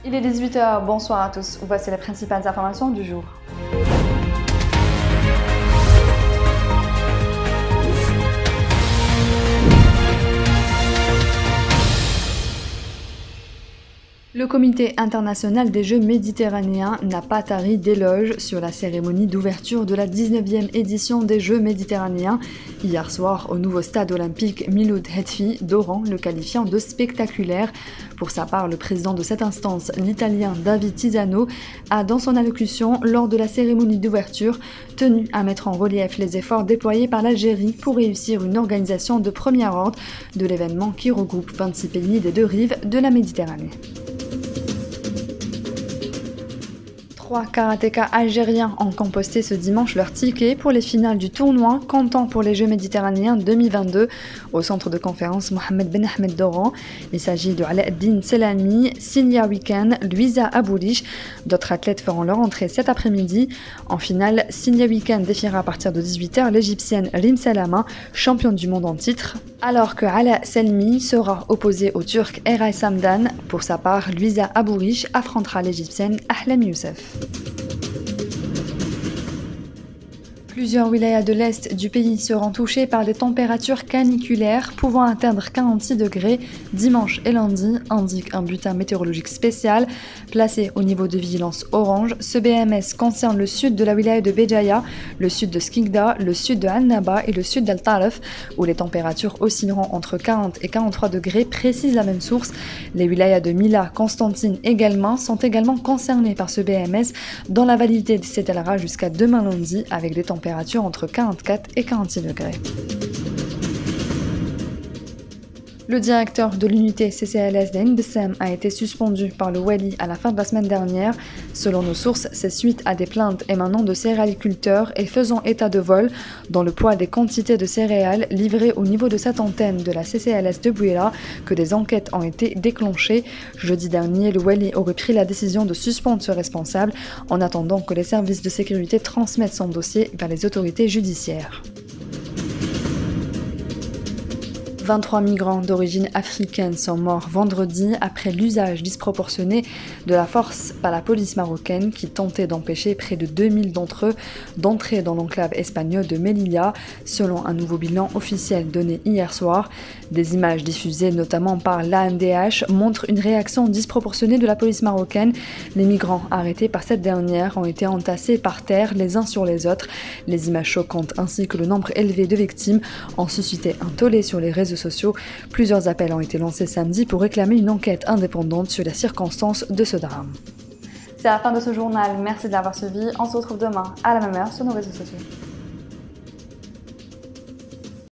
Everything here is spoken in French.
Il est 18 h, bonsoir à tous. Voici les principales informations du jour. Le Comité international des Jeux méditerranéens n'a pas tari d'éloges sur la cérémonie d'ouverture de la 19e édition des Jeux méditerranéens, hier soir au nouveau stade olympique Miloud Hetfi d'Oran, le qualifiant de spectaculaire. Pour sa part, le président de cette instance, l'Italien David Tisano, a dans son allocution lors de la cérémonie d'ouverture tenu à mettre en relief les efforts déployés par l'Algérie pour réussir une organisation de premier ordre de l'événement qui regroupe 26 pays des deux rives de la Méditerranée. 3 karatékas algériens ont composté ce dimanche leur ticket pour les finales du tournoi comptant pour les Jeux méditerranéens 2022 au centre de conférence Mohamed Ben Ahmed d'Oran. Il s'agit de Alaeddin Selami, Sinia Weekend, Louisa Abourish. D'autres athlètes feront leur entrée cet après-midi. En finale, Sinia Weekend défiera à partir de 18 h l'égyptienne Rim Salama, championne du monde en titre, alors que Ala Selmi sera opposée au turc Eray Samdan. Pour sa part, Louisa Abourish affrontera l'égyptienne Ahlam Youssef. Plusieurs wilayas de l'Est du pays seront touchés par des températures caniculaires pouvant atteindre 46 degrés dimanche et lundi, indique un bulletin météorologique spécial placé au niveau de vigilance orange. Ce BMS concerne le sud de la wilaya de Béjaïa, le sud de Skikda, le sud de Annaba et le sud d'Al-Taref, où les températures oscilleront entre 40 et 43 degrés, précise la même source. Les wilayas de Mila, Constantine sont également concernés par ce BMS, dont la validité s'étalera jusqu'à demain lundi avec des températures entre 44 et 46 degrés. Le directeur de l'unité CCLS d'Ain Bessem a été suspendu par le Wali à la fin de la semaine dernière. Selon nos sources, c'est suite à des plaintes émanant de céréaliculteurs et faisant état de vol dans le poids des quantités de céréales livrées au niveau de cette antenne de la CCLS de Bouira que des enquêtes ont été déclenchées. Jeudi dernier, le Wali aurait pris la décision de suspendre ce responsable en attendant que les services de sécurité transmettent son dossier vers les autorités judiciaires. 23 migrants d'origine africaine sont morts vendredi après l'usage disproportionné de la force par la police marocaine qui tentait d'empêcher près de 2000 d'entre eux d'entrer dans l'enclave espagnole de Melilla, selon un nouveau bilan officiel donné hier soir. Des images diffusées notamment par l'ANDH montrent une réaction disproportionnée de la police marocaine. Les migrants arrêtés par cette dernière ont été entassés par terre les uns sur les autres. Les images choquantes ainsi que le nombre élevé de victimes ont suscité un tollé sur les réseaux sociaux. Plusieurs appels ont été lancés samedi pour réclamer une enquête indépendante sur les circonstances de ce drame. C'est la fin de ce journal, merci de l'avoir suivi. On se retrouve demain à la même heure sur nos réseaux sociaux.